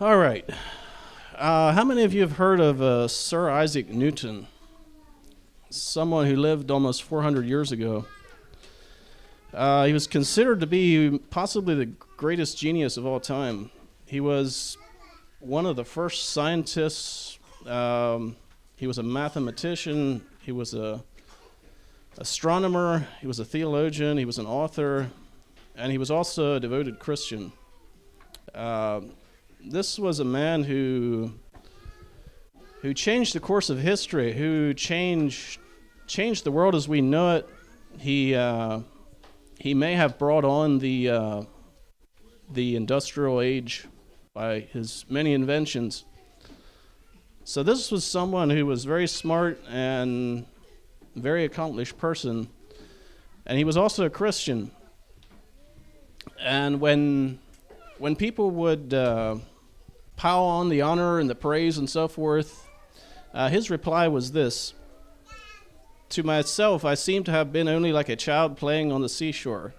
All right. How many of you have heard of Sir Isaac Newton? Someone who lived almost 400 years ago. He was considered to be possibly the greatest genius of all time. He was one of the first scientists. He was a mathematician. He was a astronomer. He was a theologian. He was an author, and he was also a devoted Christian. This was a man who changed the course of history, who changed the world as we know it. He may have brought on the industrial age by his many inventions. So this was someone who was very smart and very accomplished person, and he was also a Christian. And when people would pile on the honor and the praise and so forth, his reply was this: "To myself, I seem to have been only like a child playing on the seashore,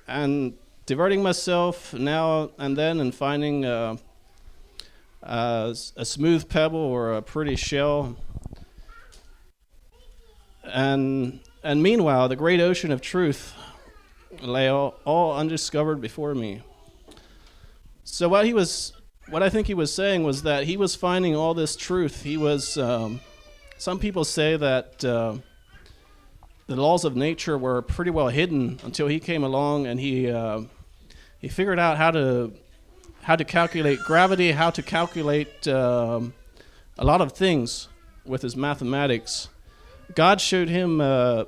and diverting myself now and then and finding a smooth pebble or a pretty shell. And meanwhile, the great ocean of truth lay all undiscovered before me." So what I think he was saying was that he was finding all this truth. He was. Some people say that the laws of nature were pretty well hidden until he came along, and he figured out how to calculate gravity, how to calculate a lot of things with his mathematics. God showed him an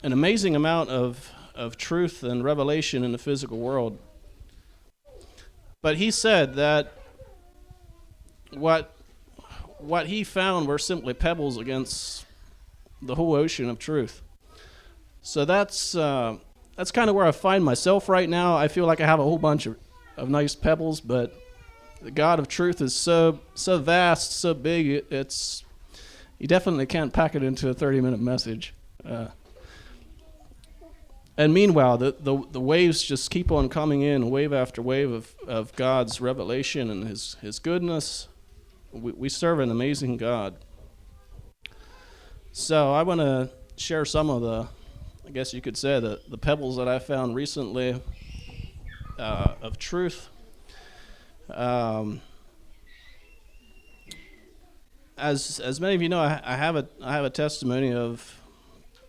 amazing amount of truth and revelation in the physical world. But he said that what he found were simply pebbles against the whole ocean of truth. So that's kind of where I find myself right now. I feel like I have a whole bunch of nice pebbles, but the God of truth is so vast, so big. You definitely can't pack it into a 30-minute message. And meanwhile, the waves just keep on coming in, wave after wave of God's revelation and his goodness. We serve an amazing God. So I want to share some of I guess you could say, the pebbles that I found recently of truth. As many of you know, I have a testimony of,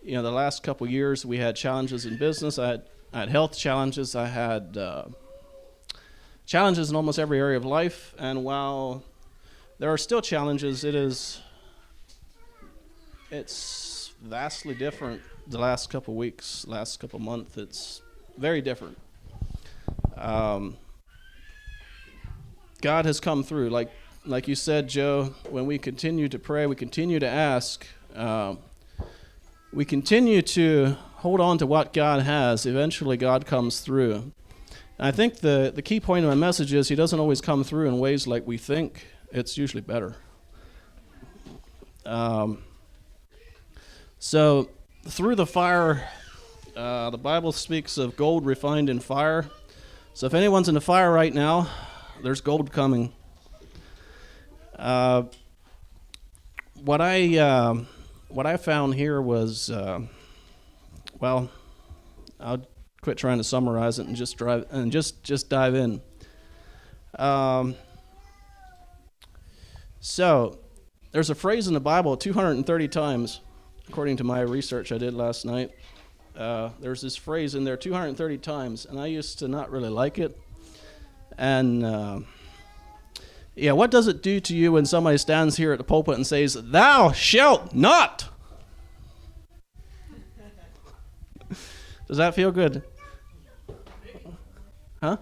the last couple years we had challenges in business. I had health challenges. I had challenges in almost every area of life. And while there are still challenges, it's vastly different the last couple weeks, last couple months. It's very different. God has come through. Like you said, Joe, when we continue to pray, we continue to ask, we continue to hold on to what God has, eventually God comes through. And I think the key point of my message is he doesn't always come through in ways like we think. It's usually better. So through the fire, the Bible speaks of gold refined in fire. So if anyone's in the fire right now, there's gold coming. What I found here was, I'll quit trying to summarize it and just dive in. So there's a phrase in the Bible 230 times, according to my research I did last night. There's this phrase in there 230 times, and I used to not really like it. And what does it do to you when somebody stands here at the pulpit and says, "Thou shalt not"? Does that feel good? Huh?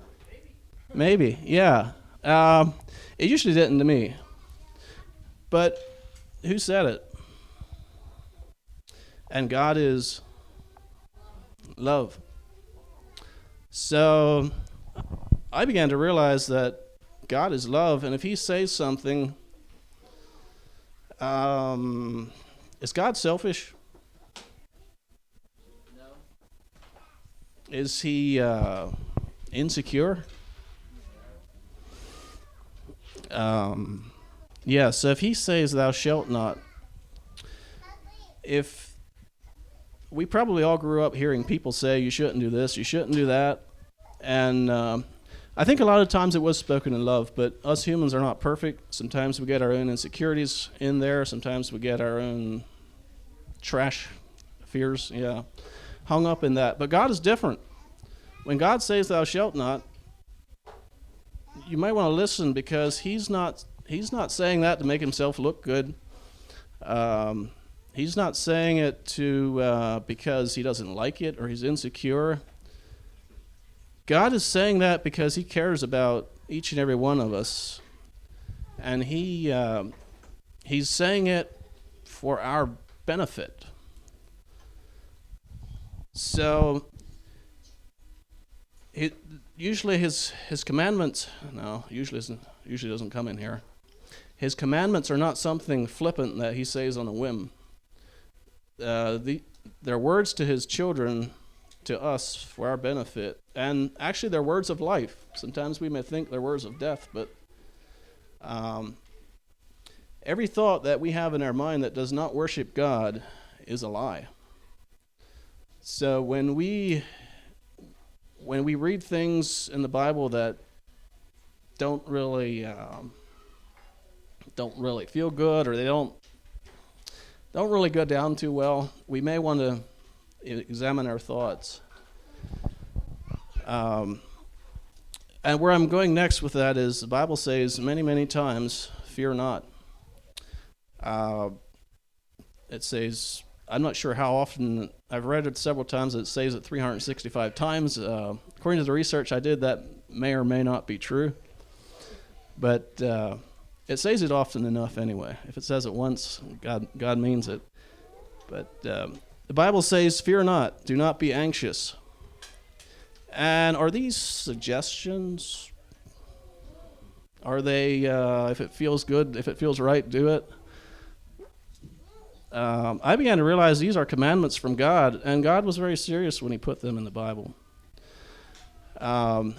Maybe, yeah. It usually didn't to me. But who said it? And God is love. So I began to realize that God is love, and if he says something, is God selfish? No. Is he insecure? So if he says, "Thou shalt not," if we probably all grew up hearing people say, "You shouldn't do this, you shouldn't do that," and I think a lot of times it was spoken in love, but us humans are not perfect. Sometimes we get our own insecurities in there. Sometimes we get our own trash fears, hung up in that. But God is different. When God says, "Thou shalt not," you might want to listen, because He's not saying that to make Himself look good. He's not saying it to because He doesn't like it or He's insecure. God is saying that because He cares about each and every one of us, and He's saying it for our benefit. So usually his commandments, usually doesn't come in here. His commandments are not something flippant that He says on a whim. They're words to His children, to us, for our benefit. And actually, they're words of life. Sometimes we may think they're words of death, but every thought that we have in our mind that does not worship God is a lie. So when we read things in the Bible that don't really feel good, or they don't really go down too well, we may want to examine our thoughts. And where I'm going next with that is, the Bible says many, many times, "Fear not." It says, I'm not sure how often, I've read it several times, it says it 365 times. According to the research I did, that may or may not be true. But it says it often enough anyway. If it says it once, God means it. But the Bible says, "Fear not, do not be anxious." And are these suggestions? Are they, if it feels good, if it feels right, do it? I began to realize these are commandments from God, and God was very serious when He put them in the Bible. And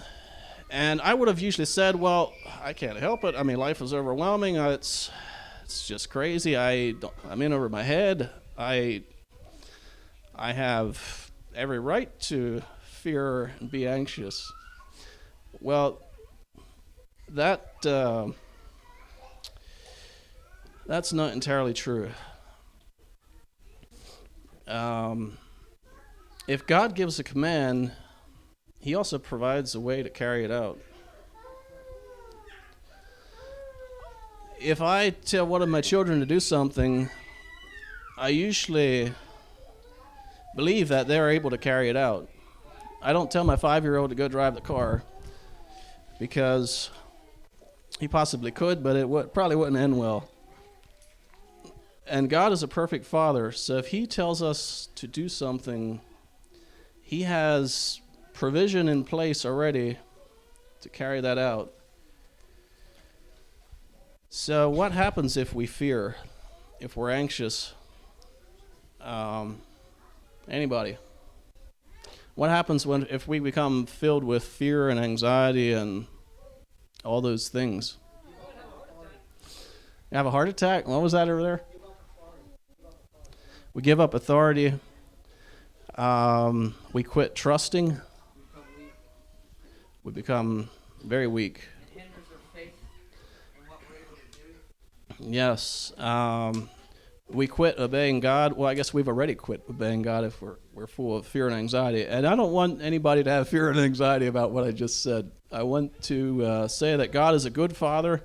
I would have usually said, well, I can't help it. I mean, life is overwhelming. It's just crazy. I'm in over my head. I have every right to fear and be anxious. Well, that's not entirely true. If God gives a command, He also provides a way to carry it out. If I tell one of my children to do something, I usually believe that they're able to carry it out. I don't tell my 5-year-old to go drive the car, because he possibly could, but it probably wouldn't end well. And God is a perfect Father, so if He tells us to do something, He has provision in place already to carry that out. So what happens if we fear, if we're anxious? Anybody? What happens if we become filled with fear and anxiety and all those things? You have a heart attack? What was that over there? We give up authority. We quit trusting. We become very weak. It hinders our faith in what we're able to do. Yes. We quit obeying God. Well, I guess we've already quit obeying God if we're full of fear and anxiety. And I don't want anybody to have fear and anxiety about what I just said. I want to say that God is a good Father,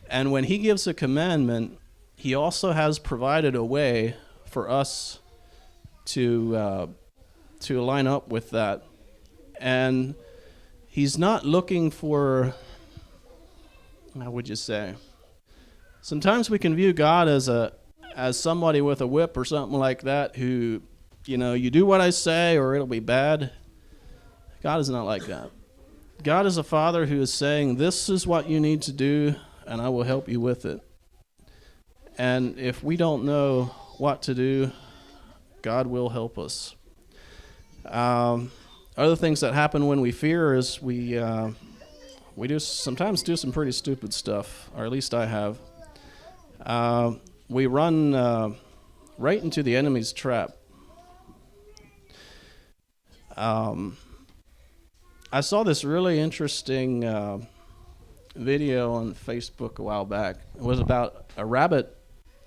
and when He gives a commandment, He also has provided a way for us to line up with that. And He's not looking for, how would you say? Sometimes we can view God as somebody with a whip or something like that who, you do what I say or it'll be bad. God is not like that. God is a Father who is saying, this is what you need to do, and I will help you with it. And if we don't know what to do, God will help us. Other things that happen when we fear is we'll we do sometimes do some pretty stupid stuff, or at least I have. We run right into the enemy's trap. I saw this really interesting video on Facebook a while back. It was about a rabbit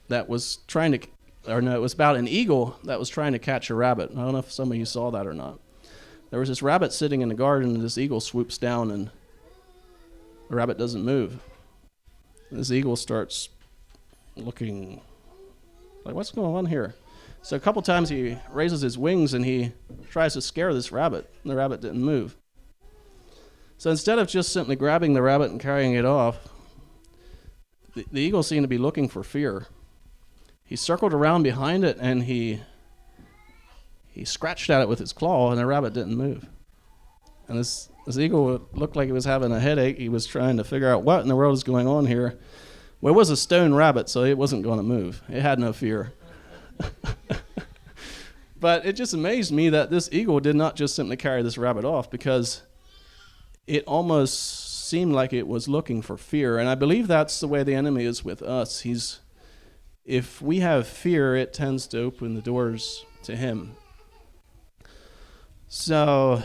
that was trying to, it was about an eagle that was trying to catch a rabbit. I don't know if some of you saw that or not. There was this rabbit sitting in the garden, and this eagle swoops down, and the rabbit doesn't move. This eagle starts looking like, what's going on here? So a couple times he raises his wings and he tries to scare this rabbit, and the rabbit didn't move. So instead of just simply grabbing the rabbit and carrying it off, the eagle seemed to be looking for fear. He circled around behind it and he scratched at it with his claw, and the rabbit didn't move. And this eagle looked like it was having a headache. He was trying to figure out what in the world is going on here. Well, it was a stone rabbit, so it wasn't going to move. It had no fear. But it just amazed me that this eagle did not just simply carry this rabbit off, because it almost seemed like it was looking for fear. And I believe that's the way the enemy is with us. If we have fear, it tends to open the doors to him. So,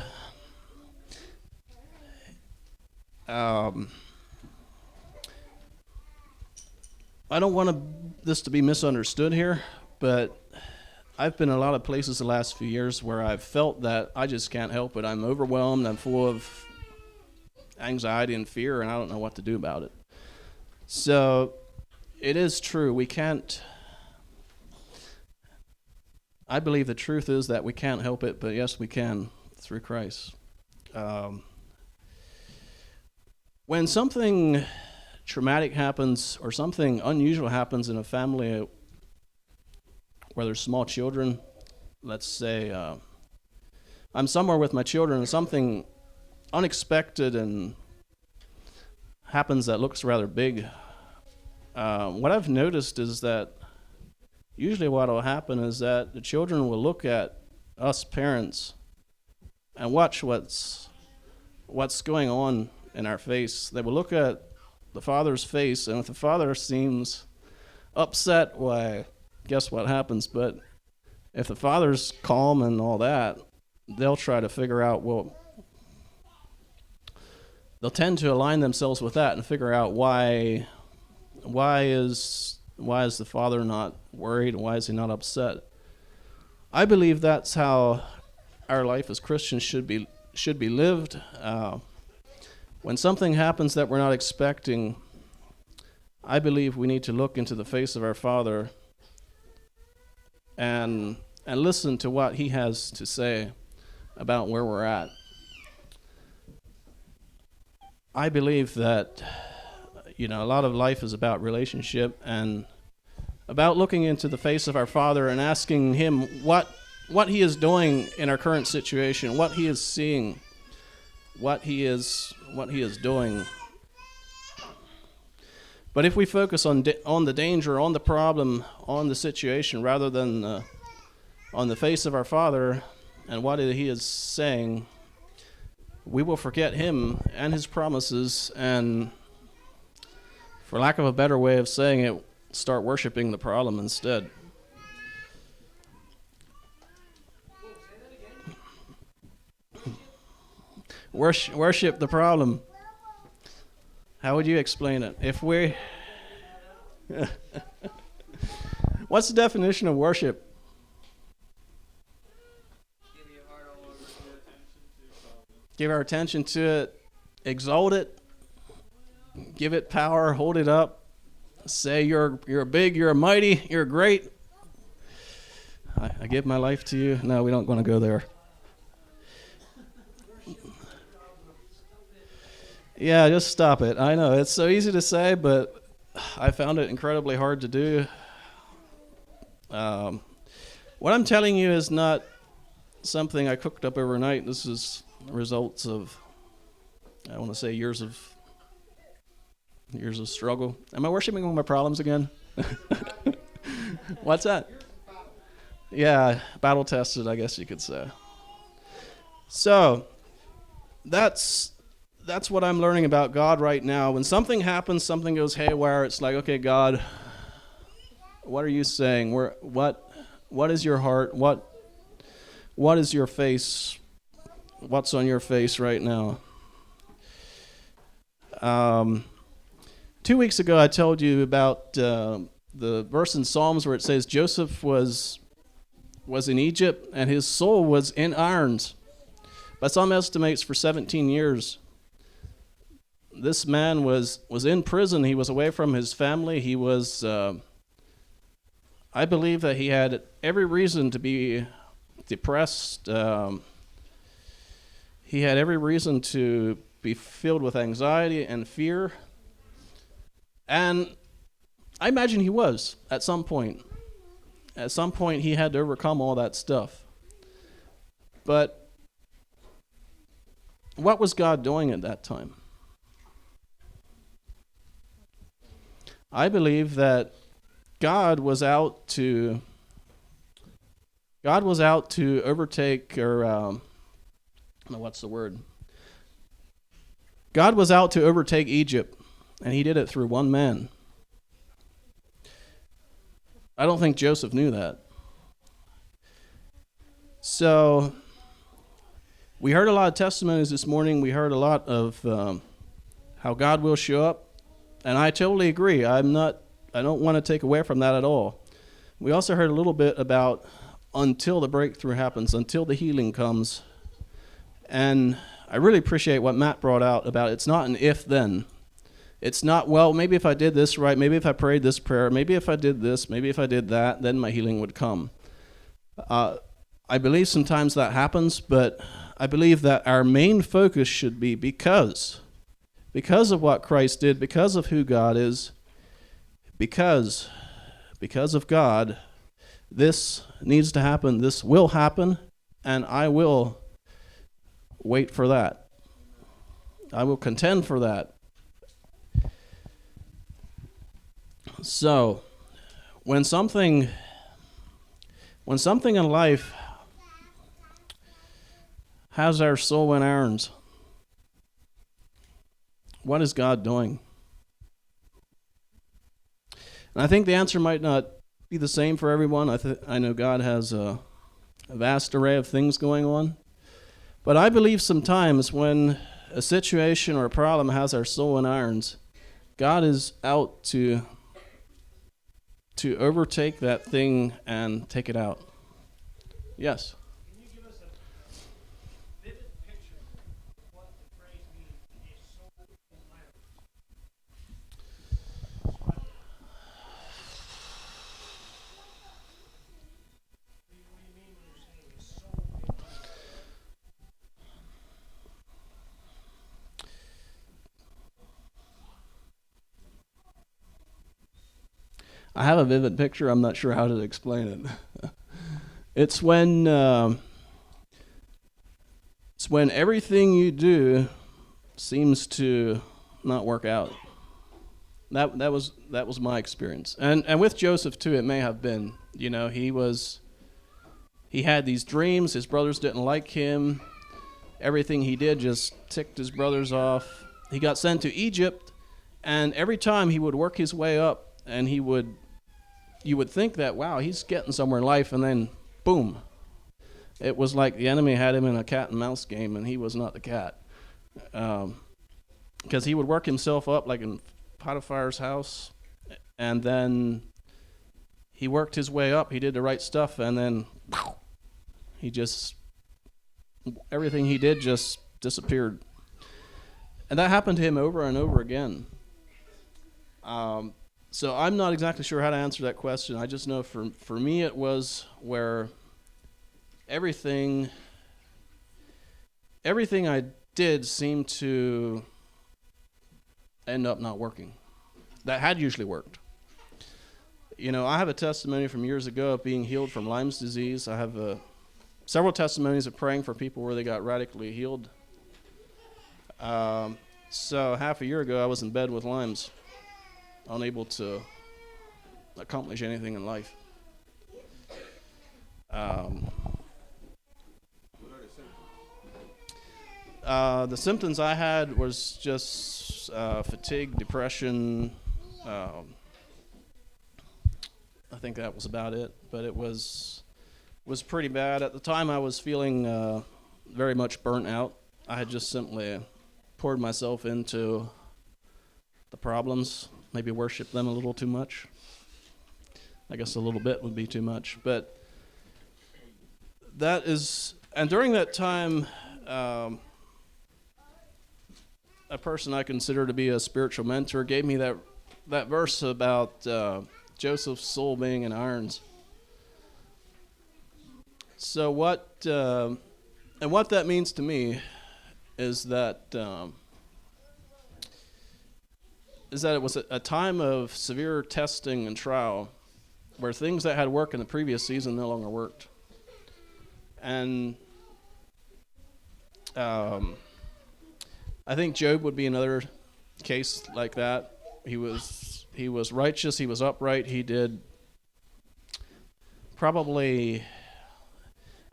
I don't want this to be misunderstood here, but I've been in a lot of places the last few years where I've felt that I just can't help it. I'm overwhelmed. I'm full of anxiety and fear, and I don't know what to do about it. So it is true. We can't. I believe the truth is that we can't help it, but yes, we can through Christ. When something traumatic happens or something unusual happens in a family where there's small children, let's say I'm somewhere with my children and something unexpected and happens that looks rather big, what I've noticed is that usually what will happen is that the children will look at us parents and watch what's going on in our face. They will look at the father's face, and if the father seems upset, why, guess what happens? But if the father's calm and all that, they'll try to figure out, well, they'll tend to align themselves with that and figure out why is the father not worried? Why is he not upset? I believe that's how our life as Christians should be lived. When something happens that we're not expecting, I believe we need to look into the face of our Father and listen to what he has to say about where we're at. I believe that, a lot of life is about relationship and about looking into the face of our Father and asking him what he is doing in our current situation, what he is seeing, what he is doing. But if we focus on the danger, on the problem, on the situation, rather than on the face of our Father and what he is saying, we will forget him and his promises, and for lack of a better way of saying it, start worshiping the problem instead. Worship the problem. How would you explain it? What's the definition of worship? Give our attention to it, exalt it, give it power, hold it up, say you're big, you're mighty, you're great. I give my life to you. No, we don't want to go there. Yeah, just stop it. I know, it's so easy to say, but I found it incredibly hard to do. What I'm telling you is not something I cooked up overnight. This is results of, I want to say, years of struggle. Am I worshiping on my problems again? What's that? Yeah, battle tested, I guess you could say. So, that's that's what I'm learning about God right now. When something happens, something goes haywire, it's like, okay, God, what are you saying? What is your heart? What is your face? What's on your face right now? 2 weeks ago, I told you about the verse in Psalms where it says Joseph was in Egypt and his soul was in irons. By some estimates, for 17 years. This man was in prison. He was away from his family. He was, I believe that he had every reason to be depressed. He had every reason to be filled with anxiety and fear. And I imagine he was at some point. At some point, he had to overcome all that stuff. But what was God doing at that time? I believe that God was out to overtake, or what's the word? God was out to overtake Egypt, and he did it through one man. I don't think Joseph knew that. So we heard a lot of testimonies this morning. We heard a lot of how God will show up. And I totally agree. I don't want to take away from that at all. We also heard a little bit about until the breakthrough happens, until the healing comes. And I really appreciate what Matt brought out about it's not an if then. It's not, well, maybe if I did this right, maybe if I prayed this prayer, maybe if I did this, maybe if I did that, then my healing would come. I believe sometimes that happens, but I believe that our main focus should be because of what Christ did, because of who God is, because of God, this needs to happen, this will happen, and I will wait for that. I will contend for that. So, when something in life has our soul in irons, what is God doing? And I think the answer might not be the same for everyone. I know God has a vast array of things going on. But I believe sometimes when a situation or a problem has our soul in irons, God is out to overtake that thing and take it out. Yes? Can you give us a vivid picture of what the phrase means, a soul in irons? What do you mean when you're saying a soul in irons? I have a vivid picture. I'm not sure how to explain it. It's when everything you do seems to not work out. That was my experience. And with Joseph too, it may have been. You know, he had these dreams. His brothers didn't like him. Everything he did just ticked his brothers off. He got sent to Egypt, and every time he would work his way up, and you would think that, wow, he's getting somewhere in life, and then boom. It was like the enemy had him in a cat and mouse game, and he was not the cat. Because he would work himself up like in Potiphar's house, and then he worked his way up. He did the right stuff, and then everything he did just disappeared. And that happened to him over and over again. So I'm not exactly sure how to answer that question. I just know for me it was where everything I did seemed to end up not working. That had usually worked. You know, I have a testimony from years ago of being healed from Lyme's disease. I have several testimonies of praying for people where they got radically healed. So half a year ago, I was in bed with Lyme's, unable to accomplish anything in life. The symptoms I had was just fatigue, depression. I think that was about it, but it was pretty bad. At the time, I was feeling very much burnt out. I had just simply poured myself into the problems, maybe worshiped them a little too much. I guess a little bit would be too much, but that is, and during that time, a person I consider to be a spiritual mentor gave me that verse about Joseph's soul being in irons. So what that means to me is that it was a time of severe testing and trial where things that had worked in the previous season no longer worked. And I think Job would be another case like that. He was righteous, he was upright, he did probably,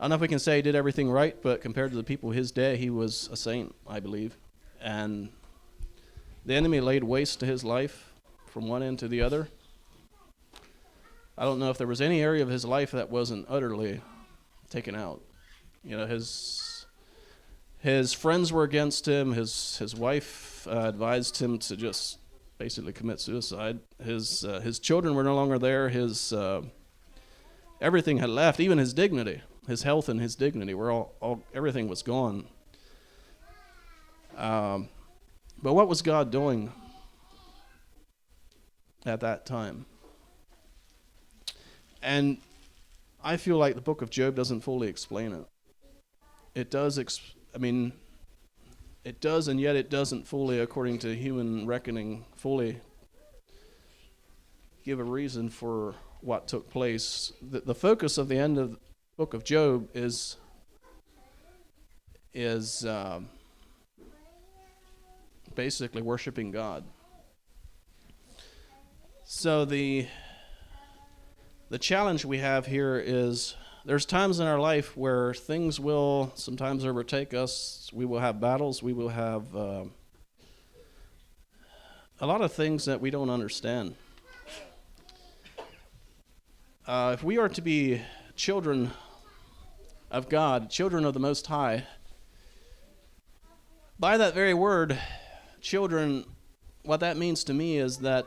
I don't know if we can say he did everything right, but compared to the people of his day, he was a saint, I believe. And the enemy laid waste to his life from one end to the other. I don't know if there was any area of his life that wasn't utterly taken out. You know, his friends were against him. His wife advised him to just basically commit suicide. His children were no longer there. His everything had left, even his dignity, his health and his dignity were all everything was gone. But what was God doing at that time? And I feel like the book of Job doesn't fully explain it. It does, it does, and yet it doesn't fully, according to human reckoning, fully give a reason for what took place. The focus of the end of the book of Job is basically worshiping God. So the challenge we have here is there's times in our life where things will sometimes overtake us. We will have battles. We will have a lot of things that we don't understand. If we are to be children of God, children of the Most High, by that very word, children, what that means to me is that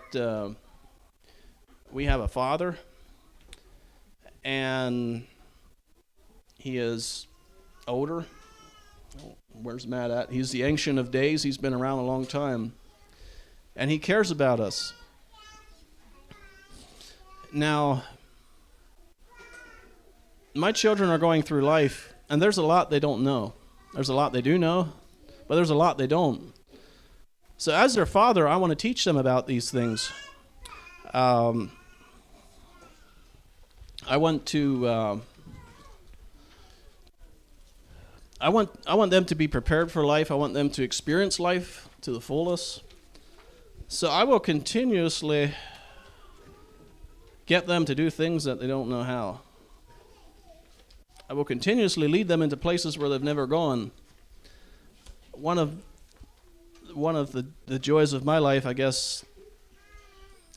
we have a Father, and he is older. Where's Matt at? He's the Ancient of Days. He's been around a long time. And he cares about us. Now, my children are going through life, and there's a lot they don't know. There's a lot they do know, but there's a lot they don't. So as their father, I want to teach them about these things. I want them to be prepared for life. I want them to experience life to the fullest. So I will continuously get them to do things that they don't know how. I will continuously lead them into places where they've never gone. One of the joys of my life, I guess,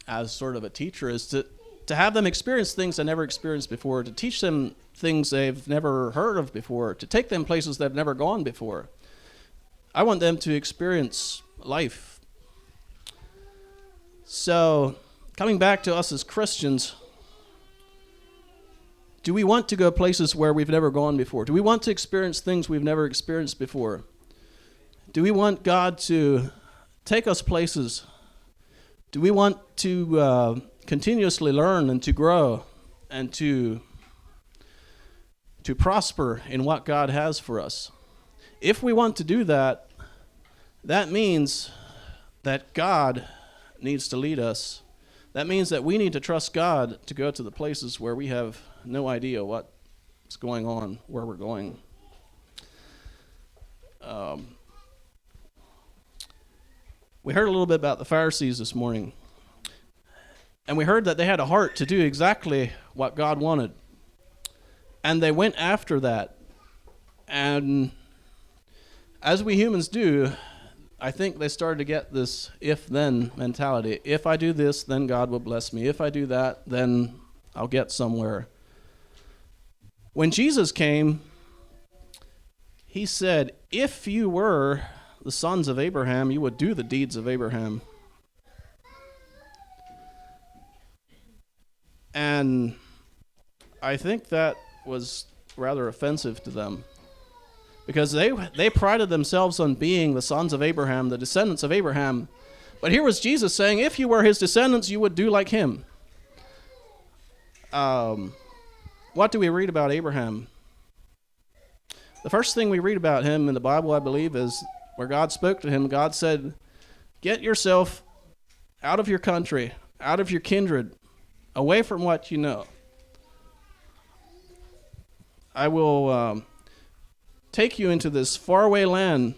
as sort of a teacher, is to have them experience things they never experienced before, to teach them things they've never heard of before, to take them places they've never gone before. I want them to experience life. So, coming back to us as Christians, do we want to go places where we've never gone before? Do we want to experience things we've never experienced before? Do we want God to take us places? Do we want to continuously learn and to grow and to prosper in what God has for us? If we want to do that, that means that God needs to lead us. That means that we need to trust God to go to the places where we have no idea what's going on, where we're going. We heard a little bit about the Pharisees this morning. And we heard that they had a heart to do exactly what God wanted. And they went after that. And as we humans do, I think they started to get this if-then mentality. If I do this, then God will bless me. If I do that, then I'll get somewhere. When Jesus came, he said, if you were the sons of Abraham, you would do the deeds of Abraham. And I think that was rather offensive to them, because they prided themselves on being the sons of Abraham, the descendants of Abraham. But here was Jesus saying, if you were his descendants, you would do like him. What do we read about Abraham? The first thing we read about him in the Bible, I believe, is where God spoke to him. God said, get yourself out of your country, out of your kindred, away from what you know. I will take you into this faraway land.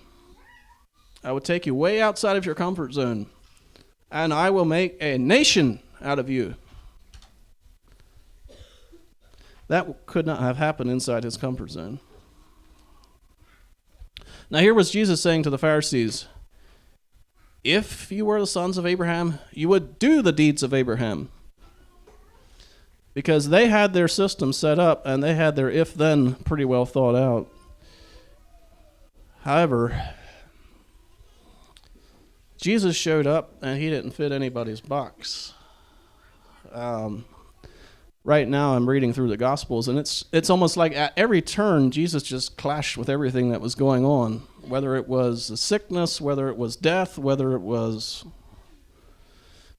I will take you way outside of your comfort zone, and I will make a nation out of you. That could not have happened inside his comfort zone. Now here was Jesus saying to the Pharisees, if you were the sons of Abraham, you would do the deeds of Abraham. Because they had their system set up, and they had their if-then pretty well thought out. However, Jesus showed up, and he didn't fit anybody's box. Right now I'm reading through the Gospels, and it's almost like at every turn, Jesus just clashed with everything that was going on, whether it was a sickness, whether it was death, whether it was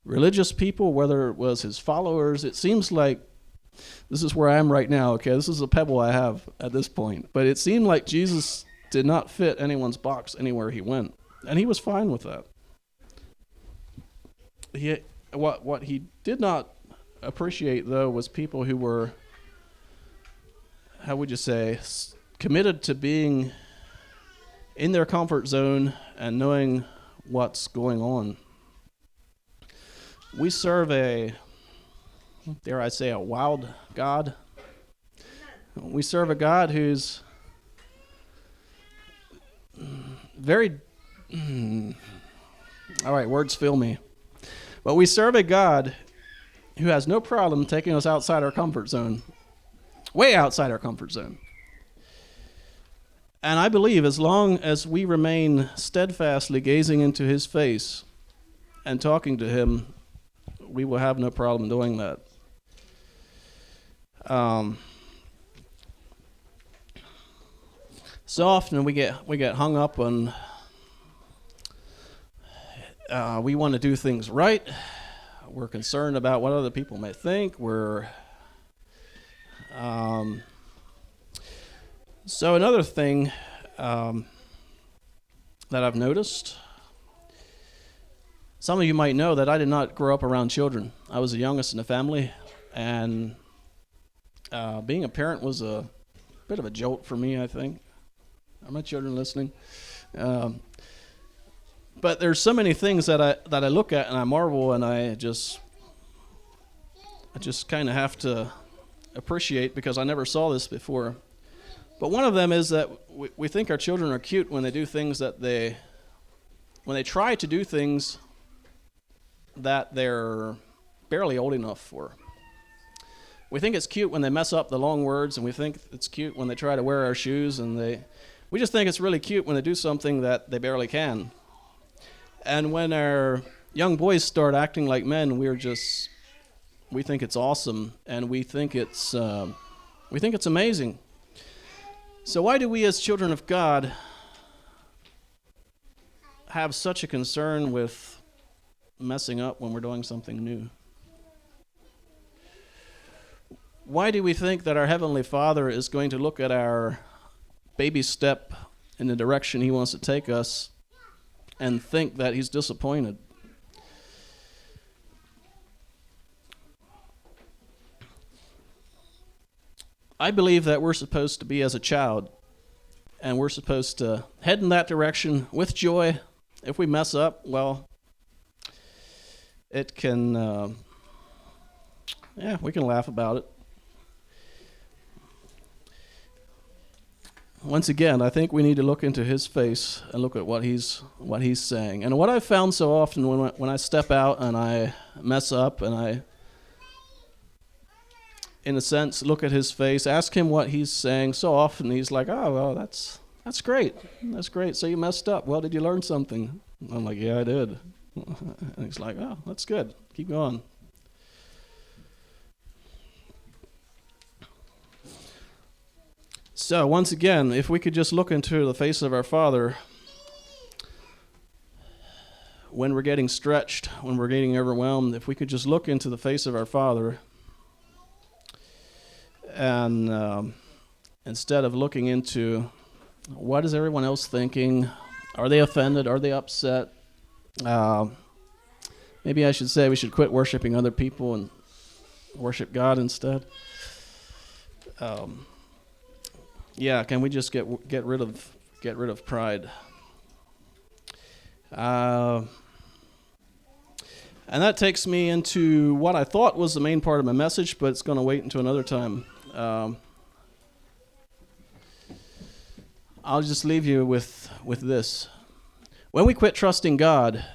religious people, whether it was his followers. It seems like this is where I am right now, okay? This is a pebble I have at this point. But it seemed like Jesus did not fit anyone's box anywhere he went, and he was fine with that. What he did not appreciate, though, was people who were, how would you say, committed to being in their comfort zone and knowing what's going on. We serve a, dare I say, a wild God. We serve a God who's very, all right, words fail me. But we serve a God who has no problem taking us outside our comfort zone, way outside our comfort zone. And I believe as long as we remain steadfastly gazing into his face and talking to him, we will have no problem doing that. So often we get hung up on we want to do things right. We're concerned about what other people may think. So another thing that I've noticed, some of you might know that I did not grow up around children. I was the youngest in the family, and being a parent was a bit of a jolt for me, I think. Are my children listening? But there's so many things that I look at and I marvel, and I just kind of have to appreciate, because I never saw this before. But one of them is that we think our children are cute when they do things when they try to do things that they're barely old enough for. We think it's cute when they mess up the long words, and we think it's cute when they try to wear our shoes, and we just think it's really cute when they do something that they barely can. And when our young boys start acting like men, we think it's awesome, and we think it's amazing. So why do we as children of God have such a concern with messing up when we're doing something new? Why do we think that our Heavenly Father is going to look at our baby step in the direction he wants to take us and think that he's disappointed? I believe that we're supposed to be as a child, and we're supposed to head in that direction with joy. If we mess up, well, it can, we can laugh about it. once again, I think we need to look into his face and look at what he's saying. And what I've found so often when I step out and I mess up and I, in a sense, look at his face, ask him what he's saying, so often he's like, oh, well, that's great. That's great. So you messed up. Well, did you learn something? I'm like, yeah, I did. And he's like, oh, that's good. Keep going. So once again, if we could just look into the face of our Father when we're getting stretched, when we're getting overwhelmed, if we could just look into the face of our Father and instead of looking into what is everyone else thinking, are they offended, are they upset, maybe I should say we should quit worshiping other people and worship God instead. Yeah, can we just get rid of pride? And that takes me into what I thought was the main part of my message, but it's going to wait until another time. I'll just leave you with this. When we quit trusting God,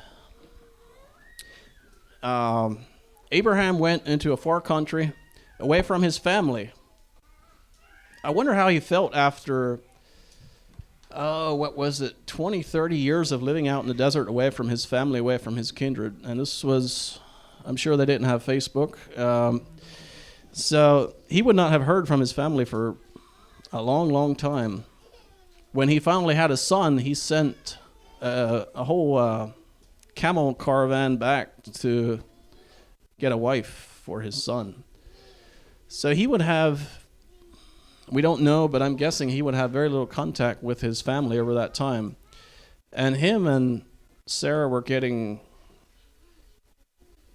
Abraham went into a far country, away from his family. I wonder how he felt after, 20, 30 years of living out in the desert, away from his family, away from his kindred. And this was, I'm sure they didn't have Facebook. So he would not have heard from his family for a long, long time. When he finally had a son, he sent a whole camel caravan back to get a wife for his son. So he would have, we don't know, but I'm guessing he would have very little contact with his family over that time. And him and Sarah were getting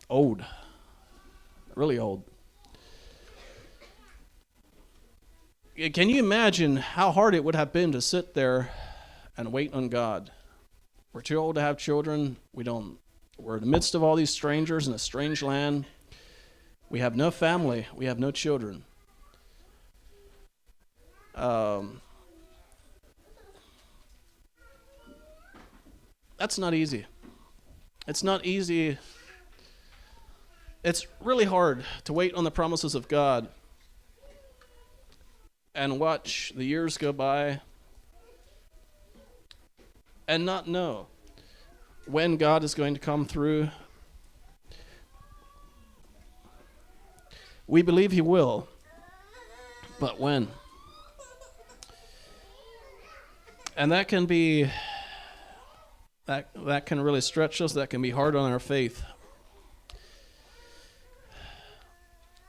old, really old. Can you imagine how hard it would have been to sit there and wait on God? We're too old to have children. We're in the midst of all these strangers in a strange land. We have no family. We have no children. That's not easy. It's not easy. It's really hard to wait on the promises of God and watch the years go by and not know when God is going to come through. We believe he will, but when? And that can be, that can really stretch us. That can be hard on our faith.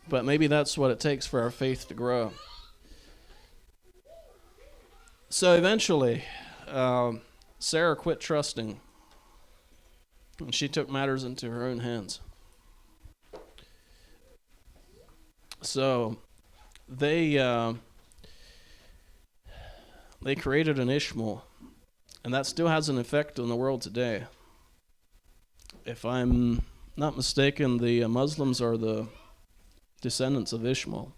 But maybe that's what it takes for our faith to grow. So eventually, Sarah quit trusting, and she took matters into her own hands. So they created an Ishmael, and that still has an effect on the world today. If I'm not mistaken, the Muslims are the descendants of Ishmael.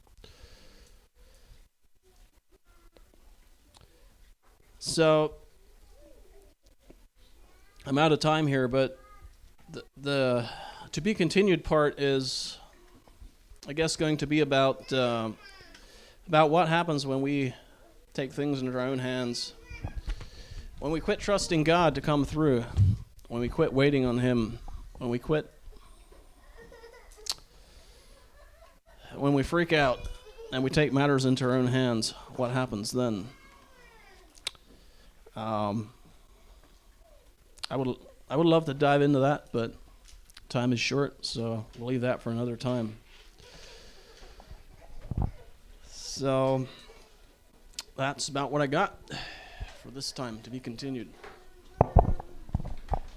So I'm out of time here, but the to be continued part is, I guess, going to be about what happens when we take things into our own hands, when we quit trusting God to come through, when we quit waiting on him, when we freak out and we take matters into our own hands. What happens then? I would love to dive into that, but time is short, so we'll leave that for another time. So that's about what I got for this time, to be continued.